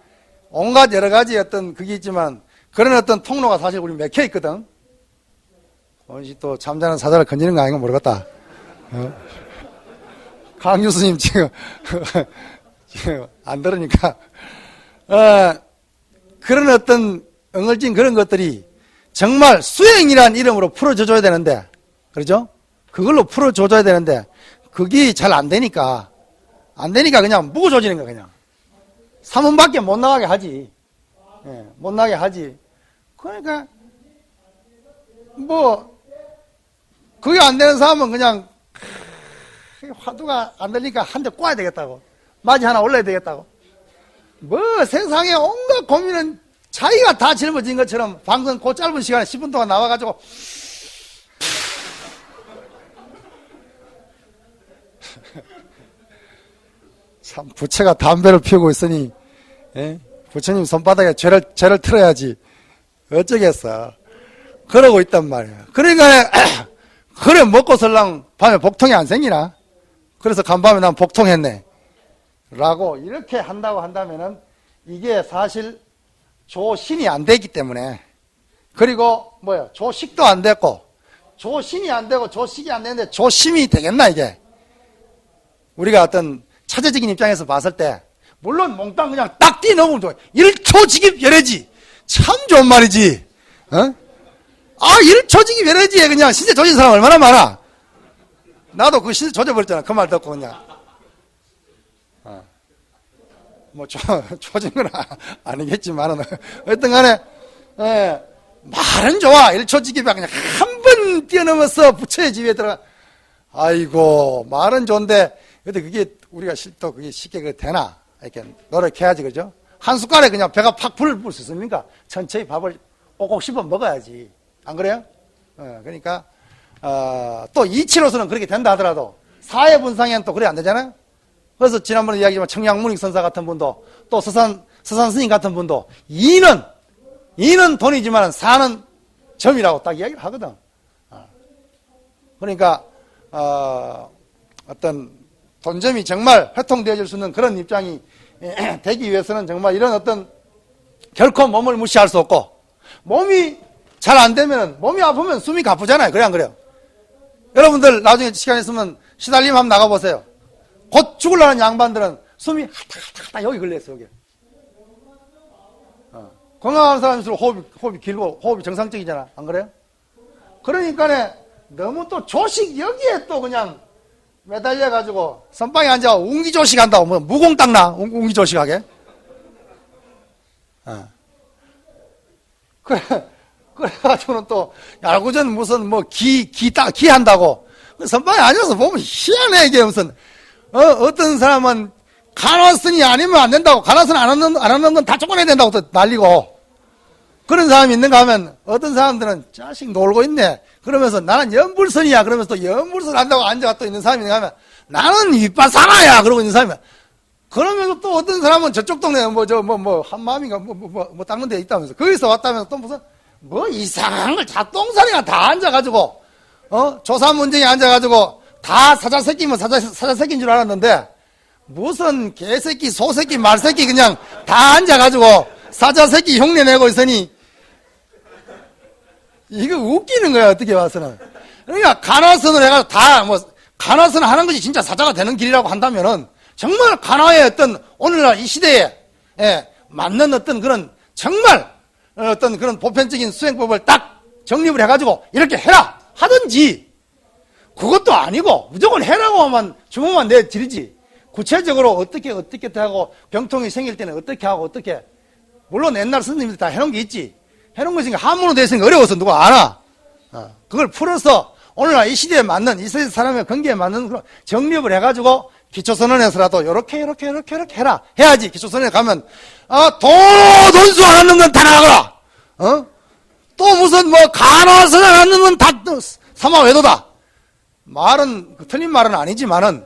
온갖 여러 가지 어떤 그게 있지만, 그런 어떤 통로가 사실 우리 맥혀 있거든. 또 잠자는 사자를 건지는 거 아닌가 모르겠다. 강 교수님 지금 안 들으니까 그런 어떤 엉얼진 그런 것들이 정말 수행이란 이름으로 풀어줘야 되는데, 그렇죠? 그걸로 풀어줘야 되는데 그게 잘 안 되니까 그냥 묵어줘지는 거야. 그냥 사문밖에 못 나가게 하지. 못 나가게 하지. 그러니까 그게 안 되는 사람은 그냥 화두가 안 들리니까 한 대 꽈야 되겠다고, 맞이 하나 올려야 되겠다고. 세상에 온갖 고민은 자기가 다 짊어진 것처럼 방송 그 짧은 시간에 10분 동안 나와가지고 참 부처가 담배를 피우고 있으니 부처님 손바닥에 죄를 틀어야지 어쩌겠어. 그러고 있단 말이야. 그러니까 그래 먹고 설랑 밤에 복통이 안 생기나? 그래서 간밤에 난 복통했네 라고 이렇게 한다고 한다면은 이게 사실 조신이 안 되기 때문에, 그리고 조식도 안 됐고 조신이 안 되고 조식이 안 되는데 조심이 되겠나 이게? 우리가 어떤 차제적인 입장에서 봤을 때 물론 몽땅 그냥 딱 뛰어넘으면 좋아. 1초직입 열애지 참 좋은 말이지. 1초직입 열애지에 그냥 신세 조진 사람 얼마나 많아. 나도 그 신세 조져버렸잖아. 그 말 듣고 그냥 조진 건 아니겠지만은 어떤 간에 말은 좋아. 1초직입에 그냥 한 번 뛰어넘어서 부처의 지위에 들어가. 아이고 말은 좋은데 근데 그게 우리가 또 그게 쉽게 되나? 이렇게 노력해야지, 그죠? 한 숟갈에 그냥 배가 팍 불을 수 있습니까? 천천히 밥을 꼭꼭 씹어 먹어야지. 안 그래요? 그러니까 또 이치로서는 그렇게 된다 하더라도 사회 분상에는 또 그래 안 되잖아요. 그래서 지난번에 이야기했지만 청량문익 선사 같은 분도 또 서산 스님 같은 분도 이는 돈이지만 사는 점이라고 딱 이야기를 하거든. 그러니까 어떤 돈점이 정말 회통되어질 수 있는 그런 입장이 되기 위해서는 정말 이런 어떤 결코 몸을 무시할 수 없고, 몸이 잘 안 되면, 몸이 아프면 숨이 가쁘잖아요. 그래 안 그래요? 여러분들 나중에 시간 있으면 시달림 한번 나가보세요. 곧 죽으려는 양반들은 숨이 하다하다 여기 걸려있어, 여기. 건강한 사람일수록 호흡이 길고 호흡이 정상적이잖아. 안 그래요? 그러니까 너무 또 조식 여기에 또 그냥 매달려가지고 선방에 앉아 웅기조식 한다고, 뭐 무공 닦나? 웅기조식하게. 그래가지고는 또 야구전 무슨 뭐 기 한다고 선방에 앉아서 보면 희한해. 이게 무슨 어떤 사람은 간화선이 아니면 안 된다고, 간화선 안 하는 건 다 쫓아내야 된다고 또 난리고, 그런 사람이 있는가 하면 어떤 사람들은 자식 놀고 있네 그러면서 나는 연불선이야 그러면서 또 연불선 한다고 앉아가 또 있는 사람이 있는가 하면 나는 윗바사나야 그러고 있는 사람이야. 그러면서 또 어떤 사람은 저쪽 동네에 한마음인가 뭐 닦는 데 있다면서 거기서 왔다면서 또 무슨 뭐 이상한 걸 잡동사리가 다 앉아가지고 조사문정에 앉아가지고 다 사자새끼면 사자새끼인 줄 알았는데 무슨 개새끼 소새끼 말새끼 그냥 다 앉아가지고 사자새끼 흉내내고 있으니 이거 웃기는 거야 어떻게 봐서는. 그러니까 간화선을 해가지고 다 간화선 하는 것이 진짜 사자가 되는 길이라고 한다면은 정말 간화의 어떤 오늘날 이 시대에 맞는 어떤 그런 정말 어떤 그런 보편적인 수행법을 딱 정립을 해가지고 이렇게 해라 하든지, 그것도 아니고 무조건 해라고 하면 주문만 내드리지 구체적으로 어떻게 하고 병통이 생길 때는 어떻게 하고 어떻게, 물론 옛날 스님들이 다 해놓은 게 있지. 해놓은 것이 한문으로 되어 있으니까 어려워서 누가 알아. 그걸 풀어서 오늘날 이 시대에 맞는, 이 세대 사람의 관계에 맞는 그런 정립을 해가지고 기초선언에서라도 요렇게 해라. 해야지. 기초선언에 가면, 돈수 안 하는 건 다 나가라. 또 무슨 간화선 안 하는 건 다 사마외도다. 말은, 틀린 말은 아니지만은,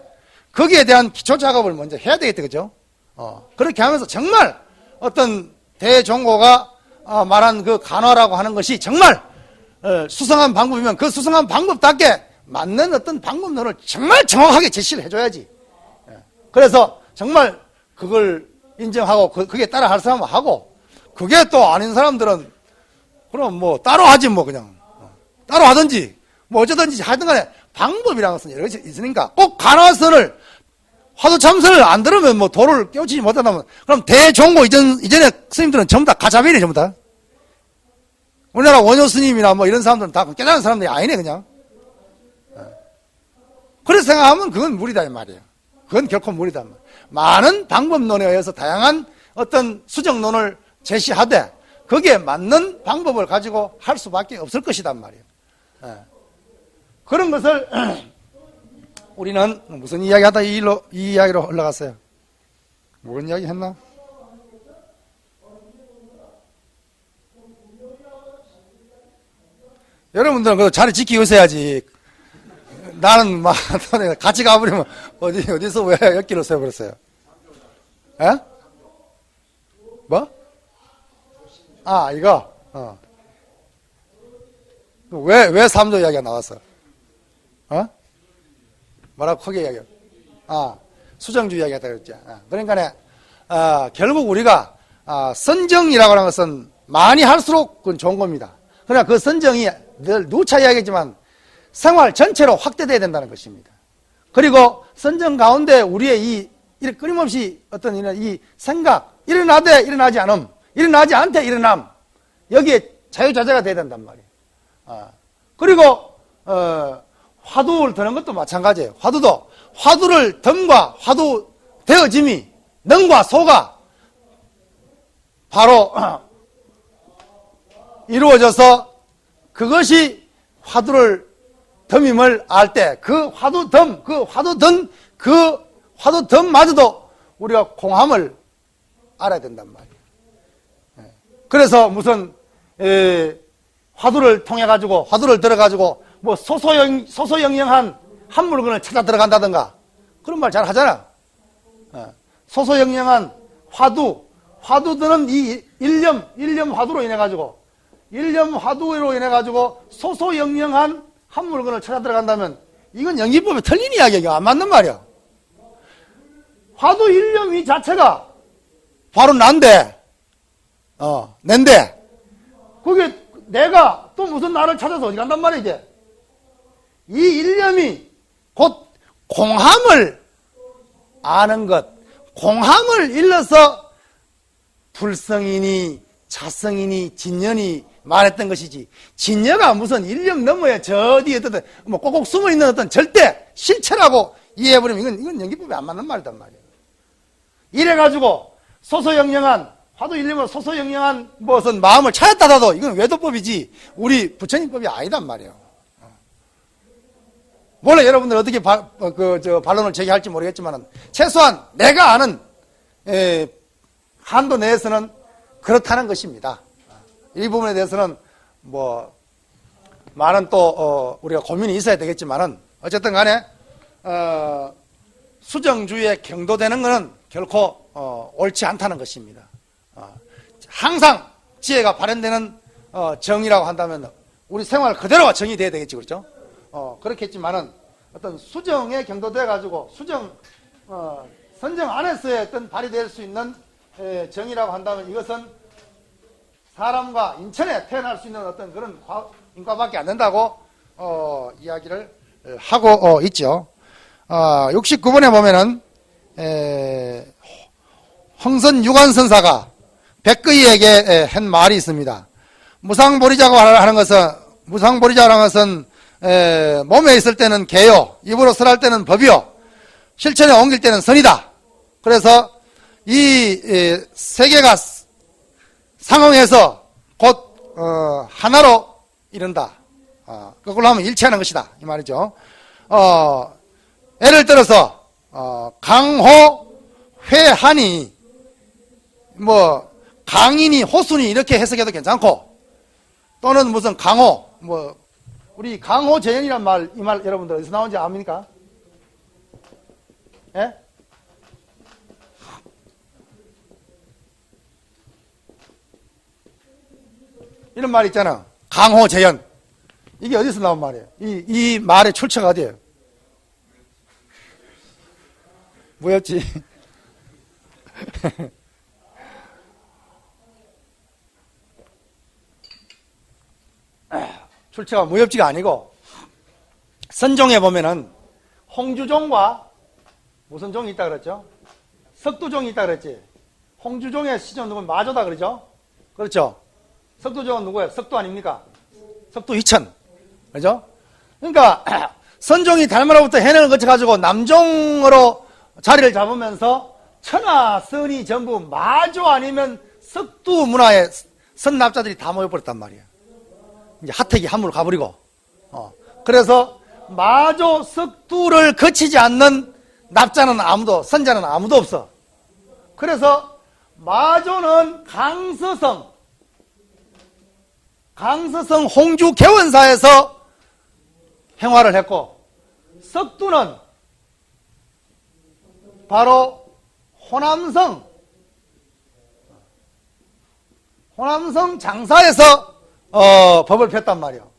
거기에 대한 기초 작업을 먼저 해야 되겠다. 그죠? 그렇게 하면서 정말 어떤 대종고가 말한 그 간화라고 하는 것이 정말 수상한 방법이면 그 수상한 방법답게 맞는 어떤 방법론을 정말 정확하게 제시를 해줘야지. 그래서 정말 그걸 인정하고 그게 따라 할 사람은 하고, 그게 또 아닌 사람들은 그럼 뭐 따로 하지 뭐 그냥 따로 하든지 뭐 어쩌든지 하여튼 간에 방법이라는 것은 여러 가지 있으니까 꼭 간화선을 화두참선을 안 들으면 뭐 도를 깨우치지 못한다면 그럼 대종고 이전에 스님들은 전부 다 가자미래. 전부 다 우리나라 원효 스님이나 뭐 이런 사람들은 다 깨달은 사람들이 아니네 그냥. 그래서 생각하면 그건 무리다 이 말이에요. 그건 결코 무리다. 많은 방법론에 의해서 다양한 어떤 수정론을 제시하되 거기에 맞는 방법을 가지고 할 수밖에 없을 것이단 말이에요. 그런 것을 우리는 무슨 이야기 하다 이 이야기로 올라갔어요. 무슨 이야기 했나? 여러분들은 그 자리 지키고 있어야지. 나는 막 같이 가버리면 어디서 왜 엮기로 세워버렸어요? 에? 뭐? 이거? 왜 3조 이야기가 나왔어? 뭐라고 크게 이야기해? 수정주 이야기 했다 그랬지. 그러니까, 결국 우리가, 선정이라고 하는 것은 많이 할수록 그건 좋은 겁니다. 그러나 그 선정이 늘 누차 이야기했지만 생활 전체로 확대돼야 된다는 것입니다. 그리고 선정 가운데 우리의 이 끊임없이 어떤 이 생각, 일어나되 일어나지 않음, 일어나지 않되 일어남, 여기에 자유자재가 돼야 된단 말이에요. 그리고, 화두를 드는 것도 마찬가지예요. 화두를 덤과 화두 되어짐이 능과 소가 바로 이루어져서 그것이 화두를 덤임을 알 때 그 화두덤마저도 우리가 공함을 알아야 된단 말이에요. 그래서 무슨 화두를 통해 가지고 화두를 들어 가지고 뭐 소소영영한 한 물건을 찾아 들어간다든가 그런 말 잘 하잖아. 소소영영한 화두들은 이 일념 화두로 인해 가지고 소소영영한 한 물건을 찾아 들어간다면 이건 연기법에 틀린 이야기야. 안 맞는 말이야. 화두 일념 이 자체가 바로 난데, 낸데, 그게 내가 또 무슨 나를 찾아서 어디 간단 말이지. 이 일념이 곧 공함을 아는 것, 공함을 일러서 불성이니 자성이니 진년이 말했던 것이지, 진여가 무슨 일념 너머에 저 어디에 어떤 뭐 꼭꼭 숨어 있는 어떤 절대 실체라고 이해해버리면 이건 연기법에 안 맞는 말이단 말이에요. 이래가지고 소소영영한 화두 일념으로 소소영영한 무슨 마음을 찾았다라도 이건 외도법이지 우리 부처님법이 아니단 말이에요. 물론 여러분들 어떻게 반론을 제기할지 모르겠지만 최소한 내가 아는 한도 내에서는 그렇다는 것입니다. 이 부분에 대해서는 뭐 많은 또 우리가 고민이 있어야 되겠지만은 어쨌든 간에 수정주의에 경도되는 것은 결코 옳지 않다는 것입니다. 항상 지혜가 발현되는 정의라고 한다면 우리 생활 그대로가 정의 돼야 되겠지, 그렇죠? 그렇겠지만은 어떤 수정에 경도돼 가지고 수정 선정 안에서의 어떤 발휘될 수 있는 정의라고 한다면 이것은 사람과 인천에 태어날 수 있는 어떤 그런 인과밖에 안 된다고 이야기를 하고 있죠. 69번에 보면은 황선 유관선사가 백의에게 한 말이 있습니다. 무상보리자고 하는 것은 몸에 있을 때는 개요, 입으로 설할 때는 법이요, 실천에 옮길 때는 선이다. 그래서 이 세 개가 상응해서 곧 하나로 이른다. 그걸로 하면 일치하는 것이다, 이 말이죠. 예를 들어서 강호, 회한이 뭐 강인이, 호순이 이렇게 해석해도 괜찮고, 또는 무슨 강호, 뭐 우리 강호 재현이란 말, 이 말 여러분들 어디서 나온지 압니까? 예? 이런 말 있잖아. 강호 재현. 이게 어디서 나온 말이에요? 이 말의 출처가 어디예요? 뭐였지? 출처가 무협지가 아니고 선종에 보면은 홍주종과 무슨 종이 있다 그랬죠? 석두종이 있다 그랬지. 홍주종의 시종 누구는 마조다 그러죠? 그렇죠? 석두종은 누구예요? 석두 아닙니까? 석두 이천. 그죠? 그러니까 선종이 달마로부터 해내를 거쳐가지고 남종으로 자리를 잡으면서 천하, 선이 전부 마조 아니면 석두 문화의 선납자들이 다 모여버렸단 말이에요. 이제 하택이 함으로 가버리고, 그래서 마조 석두를 거치지 않는 납자는 아무도, 선자는 아무도 없어. 그래서 마조는 강서성 홍주 개원사에서 행화를 했고, 석두는 바로 호남성 장사에서 법을 폈단 말이에요.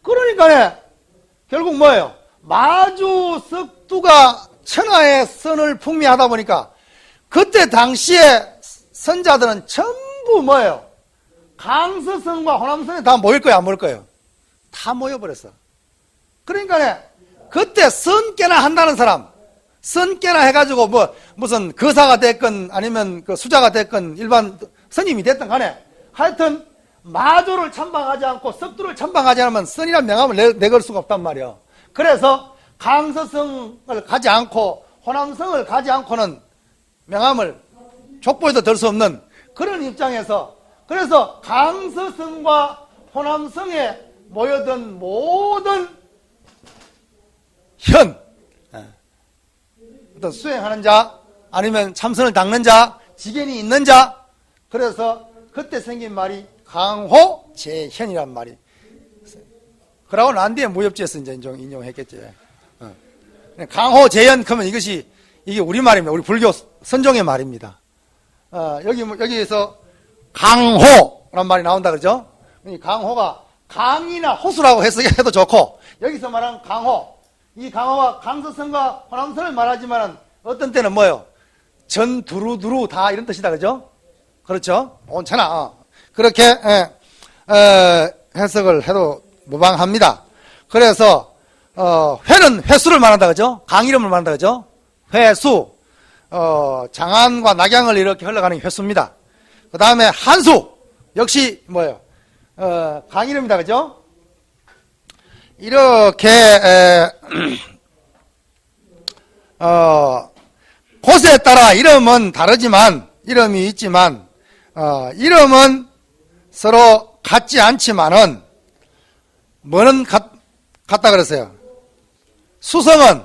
그러니까 결국 뭐예요? 마주 석두가 천하의 선을 풍미하다 보니까 그때 당시에 선자들은 전부 뭐예요? 강서성과 호남성에 다 모일 거예요, 안 모일 거예요? 다 모여버렸어. 그러니까 그때 선깨나 한다는 사람, 선깨나 해가지고 뭐 무슨 거사가 됐건 아니면 그 수자가 됐건 일반 스님이 됐든 간에 하여튼 마조를 참방하지 않고 석두를 참방하지 않으면 선이란 명함을 내걸 수가 없단 말이에요. 그래서 강서성을 가지 않고 호남성을 가지 않고는 명함을 족보에도 들 수 없는 그런 입장에서, 그래서 강서성과 호남성에 모여든 모든 어떤 수행하는 자 아니면 참선을 닦는 자, 지견이 있는 자, 그래서 그때 생긴 말이 강호재현이란 말이. 그러고 난 뒤에 무협지에서 이제 인용했겠지. 강호재현 그러면 이게 우리말입니다. 우리 불교 선종의 말입니다. 여기에서 강호란 말이 나온다 그러죠? 이 강호가 강이나 호수라고 해석해도 좋고, 여기서 말하는 강호, 이 강화와 강서선과 호남선을 말하지만 어떤 때는 뭐요? 전 두루두루 다 이런 뜻이다. 그죠? 그렇죠? 온천하. 그렇게 해석을 해도 무방합니다. 그래서 회는 횟수를 말한다. 그죠? 강 이름을 말한다. 그죠? 회수. 장안과 낙양을 이렇게 흘러가는 게 횟수입니다. 그 다음에 한수. 역시 뭐예요? 강 이름이다. 그죠? 이렇게 곳에 따라 이름은 다르지만 이름이 있지만 이름은 서로 같지 않지만은 뭐는 같다 그랬어요. 수성은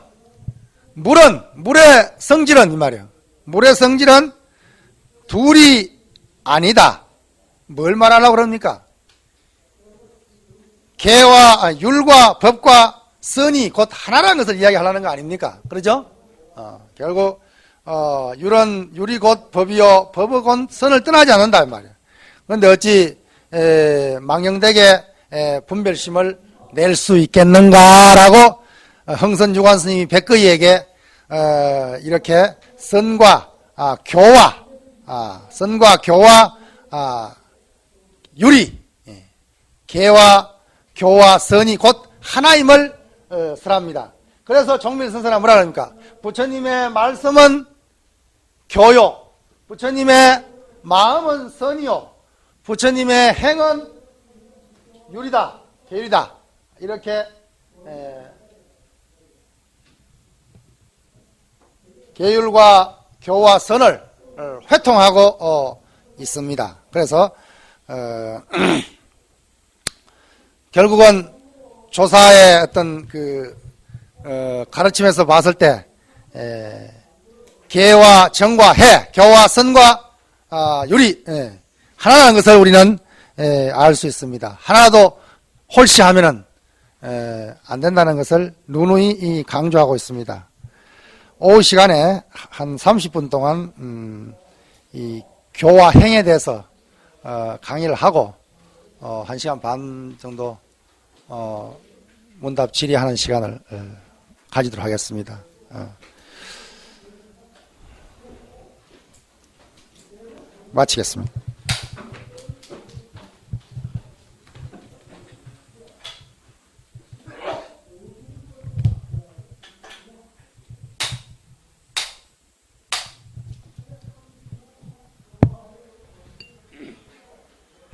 물의 성질은 이 말이에요. 물의 성질은 둘이 아니다. 뭘 말하려고 그럽니까? 계와 율과 법과 선이 곧 하나라는 것을 이야기하려는 거 아닙니까? 그러죠? 결국 율은 율이 곧 법이요 법은 곧 선을 떠나지 않는다 이 말이에요. 그런데 어찌 망령되게 분별심을 낼 수 있겠는가라고 흥선유관 스님이 백거이에게 이렇게 선과 교와 선과 교와 율이 계와 교와 선이 곧 하나임을 설합니다. 그래서 정밀선사는 뭐라 그럽니까? 부처님의 말씀은 교요, 부처님의 마음은 선이요, 부처님의 행은 율이다, 계율이다. 이렇게 계율과 교와 선을 회통하고 있습니다. 그래서 결국은 조사의 어떤 가르침에서 봤을 때 계와 정과 해, 교와 선과 율이 하나라는 것을 우리는 알 수 있습니다. 하나라도 홀시하면은 안 된다는 것을 누누이 강조하고 있습니다. 오후 시간에 한 30분 동안 이 교와 행에 대해서 강의를 하고 1시간 반 정도 문답 질의하는 시간을 가지도록 하겠습니다. 마치겠습니다.